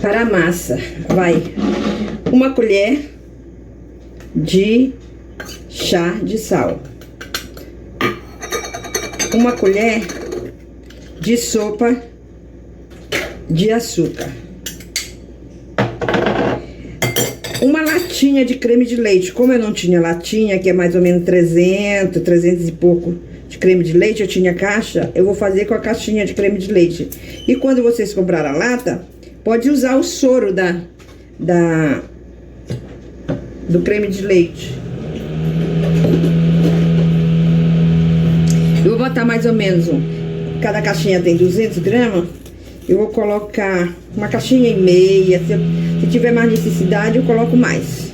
Para a massa, vai 1 colher de chá de sal, 1 colher de sopa de açúcar, 1 latinha de creme de leite. Como eu não tinha latinha, que é mais ou menos 300 e pouco de creme de leite, eu tinha caixa, eu vou fazer com a caixinha de creme de leite. E quando vocês comprarem a lata, pode usar o soro do creme de leite. Eu vou botar mais ou menos cada caixinha tem 200 gramas. Eu vou colocar 1,5 caixinha. Se tiver mais necessidade, eu coloco mais.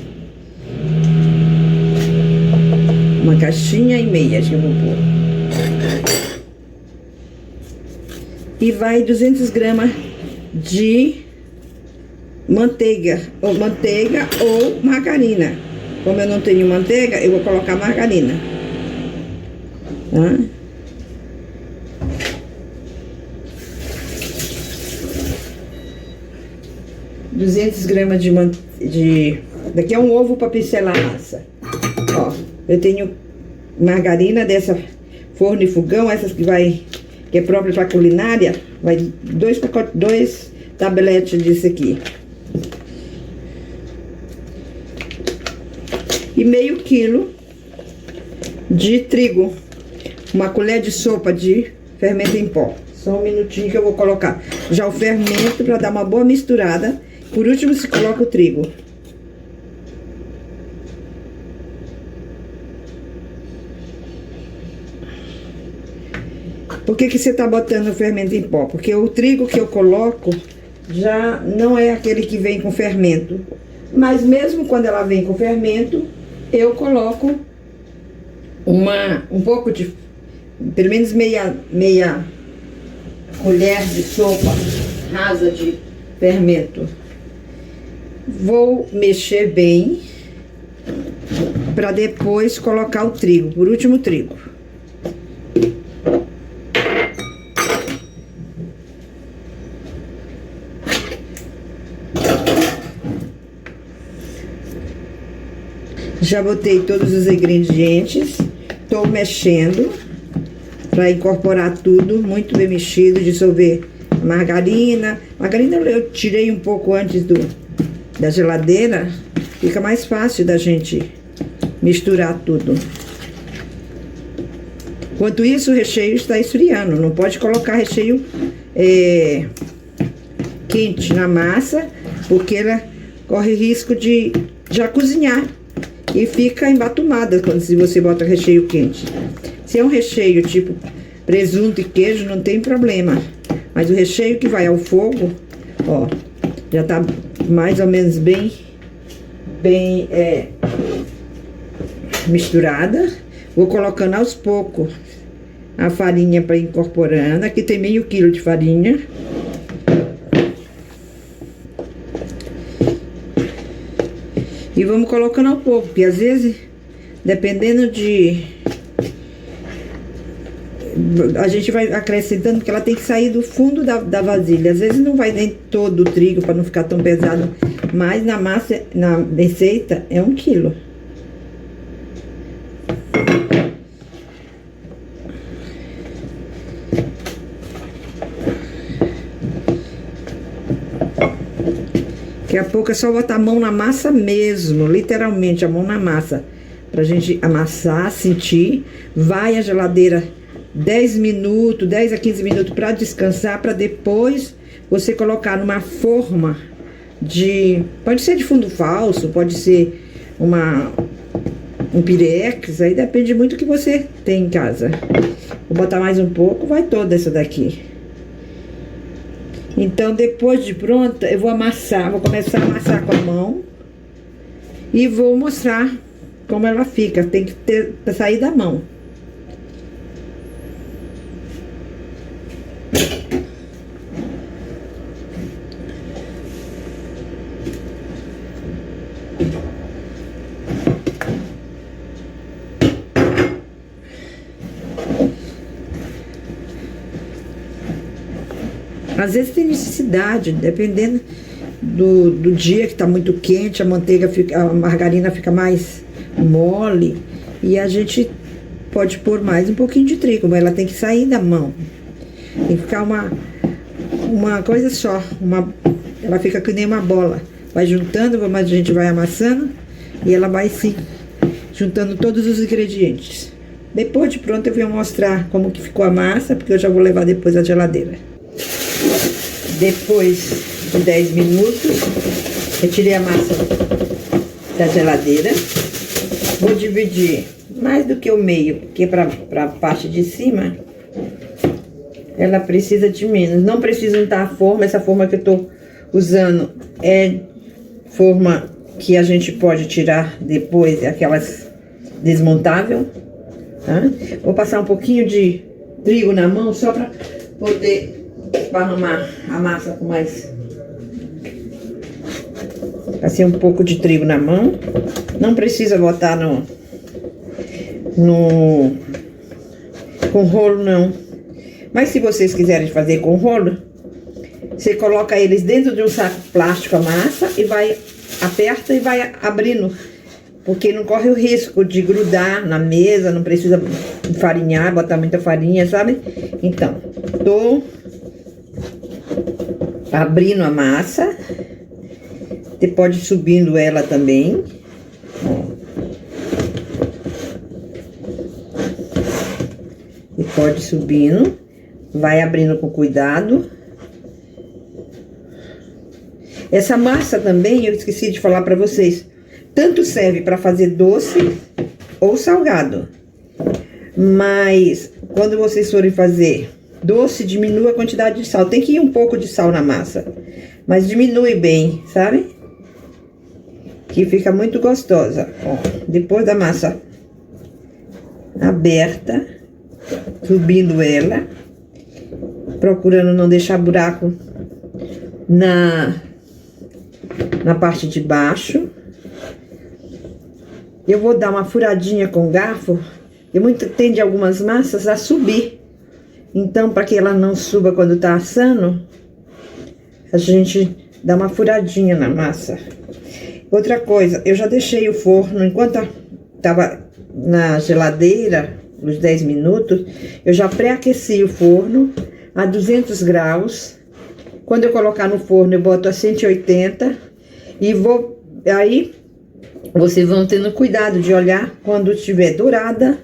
1,5 caixinha acho que eu vou pôr. E vai 200 gramas de manteiga ou margarina. Como eu não tenho manteiga, eu vou colocar margarina, tá? ,200 gramas daqui é um ovo para pincelar a massa. Ó, eu tenho margarina dessa forno e fogão, essas que é própria para culinária, vai 2 tabletes disso aqui. E meio quilo de trigo, 1 colher de sopa de fermento em pó. Só um minutinho que eu vou colocar já o fermento para dar uma boa misturada. Por último, se coloca o trigo. Por que você tá botando o fermento em pó? Porque o trigo que eu coloco já não é aquele que vem com fermento. Mas mesmo quando ela vem com fermento, eu coloco um pouco de, pelo menos meia colher de sopa rasa de fermento. Vou mexer bem para depois colocar o trigo, por último o trigo. Já botei todos os ingredientes, tô mexendo para incorporar tudo, muito bem mexido, dissolver a margarina. Margarina eu tirei um pouco antes da geladeira, fica mais fácil da gente misturar tudo. Enquanto isso, o recheio está esfriando, não pode colocar recheio quente na massa, porque ela corre risco de já cozinhar e fica embatumada se você bota recheio quente. Se é um recheio tipo presunto e queijo, não tem problema, mas o recheio que vai ao fogo, ó, já tá mais ou menos bem misturada. Vou colocando aos poucos a farinha para incorporando. Aqui tem meio quilo de farinha. E vamos colocando ao pouco, porque às vezes, dependendo a gente vai acrescentando, porque ela tem que sair do fundo da vasilha. Às vezes não vai nem todo o trigo para não ficar tão pesado, mas na massa, na receita, é 1 quilo. Daqui a pouco é só botar a mão na massa mesmo, literalmente a mão na massa, pra gente amassar, sentir. Vai à geladeira 10 minutos, 10 a 15 minutos para descansar, para depois você colocar numa forma pode ser de fundo falso, pode ser um pirex, aí depende muito do que você tem em casa. Vou botar mais um pouco, vai toda essa daqui. Então, depois de pronta, eu vou amassar, vou começar a amassar com a mão e vou mostrar como ela fica. Tem que sair da mão. Às vezes tem necessidade, dependendo do dia que está muito quente, a margarina fica mais mole e a gente pode pôr mais um pouquinho de trigo, mas ela tem que sair da mão. Tem que ficar uma coisa só, ela fica que nem uma bola. Vai juntando, mas a gente vai amassando e ela vai se juntando todos os ingredientes. Depois de pronto eu vou mostrar como que ficou a massa, porque eu já vou levar depois à geladeira. Depois de 10 minutos, retirei a massa da geladeira. Vou dividir mais do que o meio, porque para a parte de cima ela precisa de menos. Não precisa untar a forma. Essa forma que eu tô usando é forma que a gente pode tirar depois, aquelas desmontável, tá? Vou passar um pouquinho de trigo na mão só para poder esparramar a massa com mais. Passei um pouco de trigo na mão. Não precisa botar com rolo, não. Mas se vocês quiserem fazer com rolo, você coloca eles dentro de um saco plástico, a massa, e aperta e vai abrindo. Porque não corre o risco de grudar na mesa, não precisa enfarinhar, botar muita farinha, sabe? Então, tô abrindo a massa. Você pode ir subindo ela também. E pode ir subindo. Vai abrindo com cuidado. Essa massa também, eu esqueci de falar pra vocês, tanto serve para fazer doce ou salgado. Mas quando vocês forem fazer doce, diminua a quantidade de sal. Tem que ir um pouco de sal na massa, mas diminui bem, sabe? Que fica muito gostosa. Ó, depois da massa aberta, subindo ela, procurando não deixar buraco na parte de baixo. Eu vou dar uma furadinha com o garfo. Tende algumas massas a subir. Então, para que ela não suba quando tá assando, a gente dá uma furadinha na massa. Outra coisa, eu já deixei o forno, enquanto tava na geladeira, uns 10 minutos, eu já pré-aqueci o forno a 200 graus. Quando eu colocar no forno, eu boto a 180 e aí vocês vão tendo cuidado de olhar. Quando estiver dourada,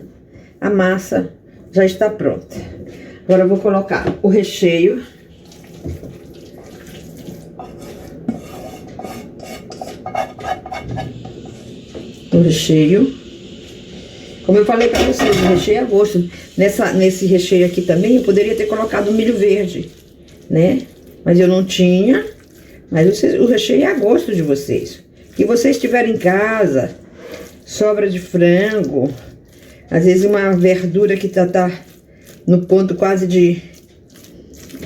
a massa já está pronta. Agora eu vou colocar o recheio. O recheio. Como eu falei pra vocês, o recheio é a gosto. Nesse recheio aqui também, eu poderia ter colocado milho verde, né? Mas eu não tinha. Mas o recheio é a gosto de vocês. Que vocês tiverem em casa, sobra de frango, às vezes uma verdura que tá no ponto quase de,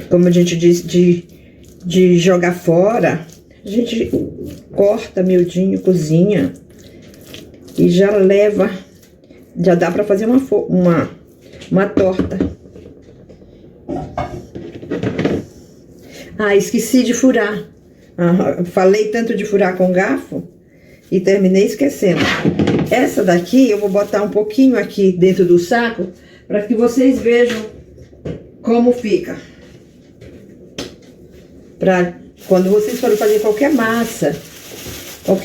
como a gente diz, de jogar fora, a gente corta miudinho, cozinha e já leva, já dá pra fazer uma torta. Ah, esqueci de furar. Falei tanto de furar com garfo e terminei esquecendo. Essa daqui eu vou botar um pouquinho aqui dentro do saco para que vocês vejam como fica. Para quando vocês forem fazer qualquer massa, vou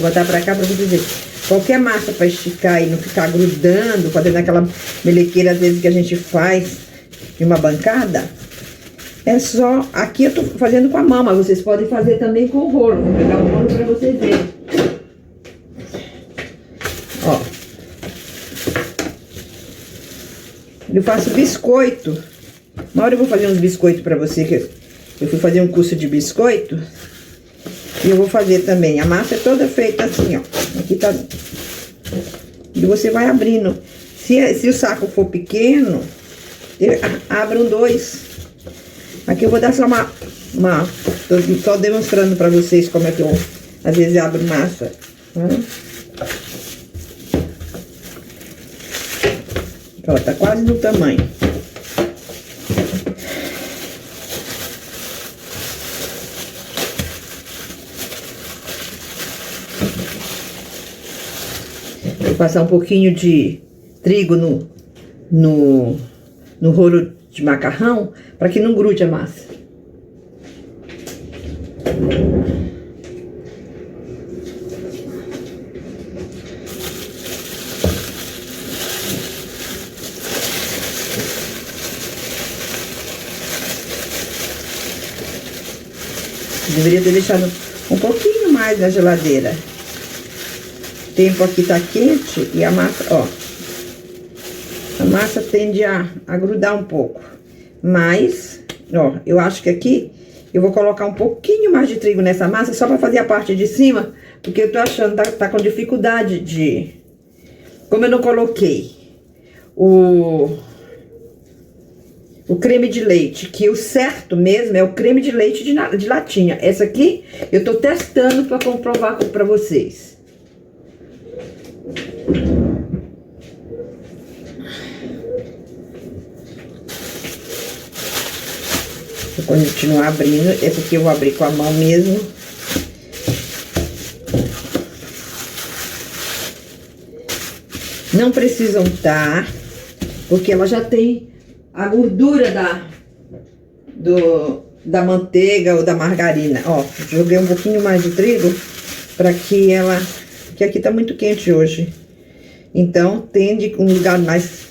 botar para cá para vocês verem. Qualquer massa para esticar e não ficar grudando, fazendo aquela melequeira às vezes que a gente faz de uma bancada. É só, aqui eu tô fazendo com a mão, mas vocês podem fazer também com o rolo. Vou pegar o rolo pra vocês verem. Ó. Eu faço biscoito. Uma hora eu vou fazer uns biscoitos pra você, que eu fui fazer um curso de biscoito. E eu vou fazer também. A massa é toda feita assim, ó. Aqui tá. E você vai abrindo. Se o saco for pequeno, abram 2. Aqui eu vou dar só tô só demonstrando pra vocês como é que eu às vezes abro massa. Ó, tá quase no tamanho. Vou passar um pouquinho de trigo no rolo de macarrão, para que não grude a massa. Deveria ter deixado um pouquinho mais na geladeira. O tempo aqui tá quente e a massa, ó, a massa tende a grudar um pouco. Mas, ó, eu acho que aqui eu vou colocar um pouquinho mais de trigo nessa massa, só para fazer a parte de cima, porque eu tô achando que tá com dificuldade de... Como eu não coloquei o creme de leite, que o certo mesmo é o creme de leite de latinha. Essa aqui eu tô testando para comprovar para vocês. Vou continuar abrindo. Essa aqui eu vou abrir com a mão mesmo. Não precisa untar, porque ela já tem a gordura da manteiga ou da margarina. Ó, joguei um pouquinho mais de trigo para que ela... que aqui tá muito quente hoje. Então, tende com um lugar mais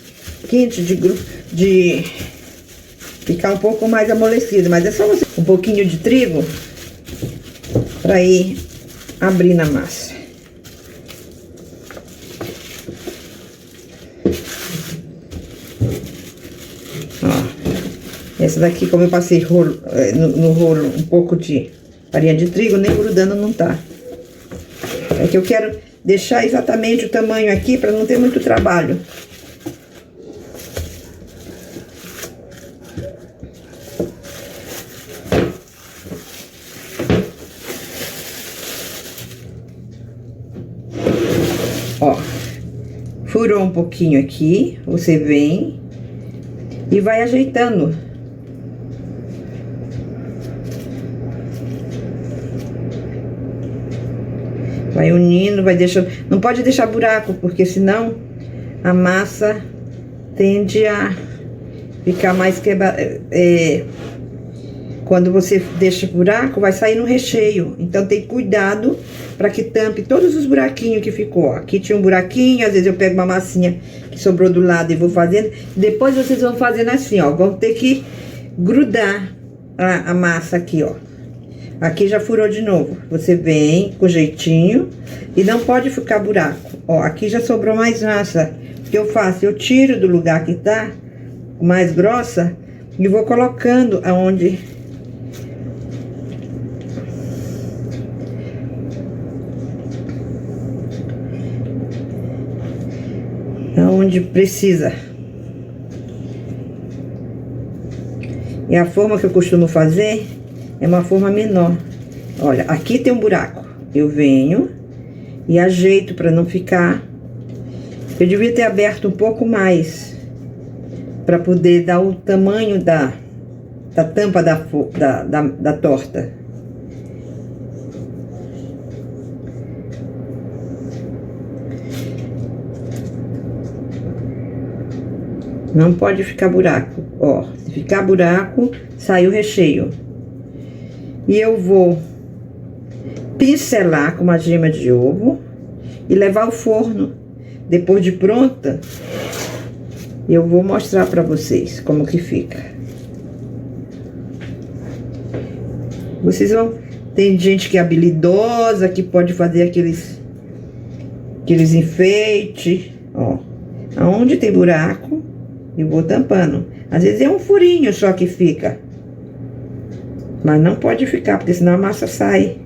quente de ficar um pouco mais amolecido. Mas é só você... um pouquinho de trigo para ir abrindo a massa. Essa daqui, como eu passei no rolo um pouco de farinha de trigo, nem grudando não tá. É que eu quero deixar exatamente o tamanho aqui para não ter muito trabalho. Ó, furou um pouquinho aqui, você vem e vai ajeitando. Vai unindo, vai deixando... Não pode deixar buraco, porque senão a massa tende a ficar mais quebrada. Quando você deixa buraco, vai sair no recheio. Então tem cuidado para que tampe todos os buraquinhos que ficou. Aqui tinha um buraquinho, às vezes eu pego uma massinha que sobrou do lado e vou fazendo. Depois vocês vão fazendo assim, ó. Vão ter que grudar a massa aqui, ó. Aqui já furou de novo. Você vem com jeitinho e não pode ficar buraco. Ó, aqui já sobrou mais massa. O que eu faço? Eu tiro do lugar que tá mais grossa e vou colocando aonde precisa. E a forma que eu costumo fazer é uma forma menor. Olha, aqui tem um buraco. Eu venho e ajeito para não ficar... Eu devia ter aberto um pouco mais para poder dar o tamanho da tampa da torta. Não pode ficar buraco. Ó, se ficar buraco, sai o recheio. E eu vou pincelar com uma gema de ovo e levar ao forno. Depois de pronta, eu vou mostrar pra vocês como que fica. Vocês vão... Tem gente que é habilidosa, que pode fazer aqueles enfeites. Ó, aonde tem buraco, eu vou tampando. Às vezes é um furinho só que fica. Mas não pode ficar, porque senão a massa sai.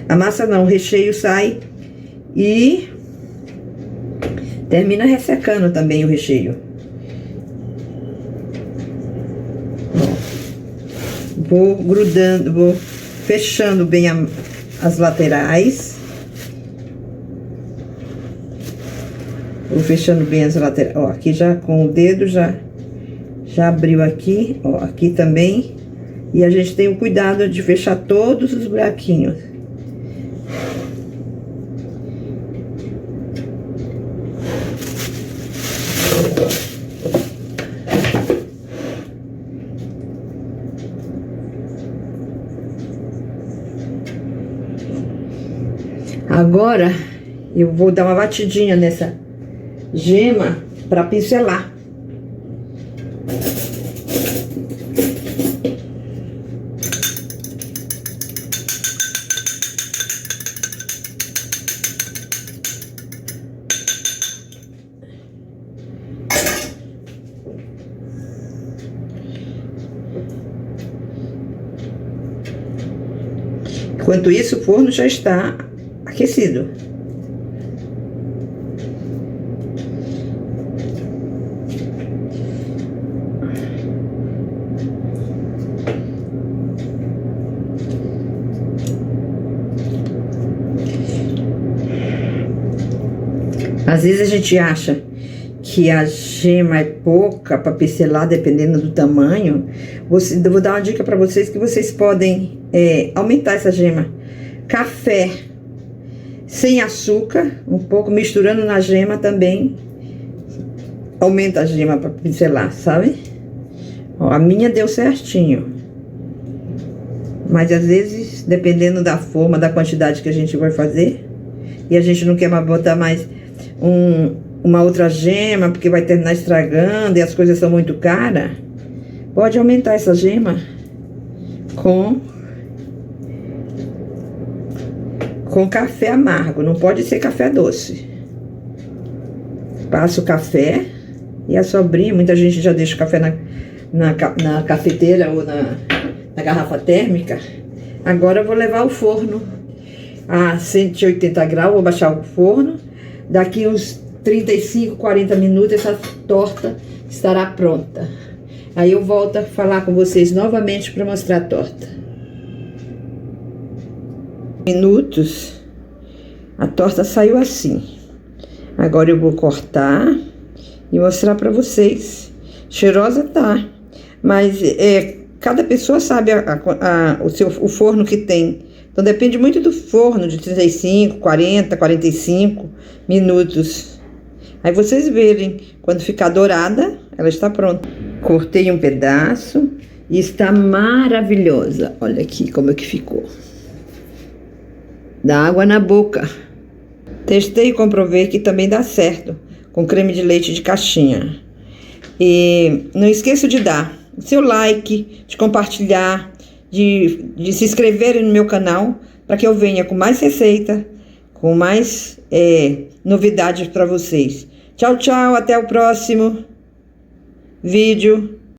A massa não, o recheio sai e termina ressecando também o recheio. Vou grudando, vou fechando bem as laterais. Vou fechando bem as laterais. Ó, aqui já com o dedo já abriu aqui, ó, aqui também. E a gente tem o cuidado de fechar todos os buraquinhos. Agora eu vou dar uma batidinha nessa gema para pincelar. Enquanto isso, o forno já está aquecido. Às vezes a gente acha que a gema é pouca para pincelar, dependendo do tamanho. Eu vou dar uma dica para vocês que vocês podem aumentar essa gema. Café sem açúcar, um pouco misturando na gema também, aumenta a gema para pincelar, sabe? Ó, a minha deu certinho. Mas às vezes, dependendo da forma, da quantidade que a gente vai fazer, e a gente não quer mais botar mais uma outra gema, porque vai terminar estragando e as coisas são muito caras, pode aumentar essa gema com café amargo, não pode ser café doce. Passa o café e a sobrinha, muita gente já deixa o café na cafeteira ou na garrafa térmica. Agora eu vou levar ao forno a 180 graus, vou baixar o forno. Daqui uns 35, 40 minutos essa torta estará pronta. Aí eu volto a falar com vocês novamente para mostrar a torta. Minutos, a torta saiu assim. Agora eu vou cortar e mostrar para vocês. Cheirosa tá, mas cada pessoa sabe o forno que tem. Então depende muito do forno, de 35, 40, 45 minutos. Aí vocês verem, quando ficar dourada, ela está pronta. Cortei um pedaço e está maravilhosa. Olha aqui como é que ficou. Dá água na boca. Testei e comprovei que também dá certo com creme de leite de caixinha. E não esqueça de dar o seu like, de compartilhar, de se inscreverem no meu canal, para que eu venha com mais receita, com mais novidades para vocês. Tchau, tchau, até o próximo vídeo.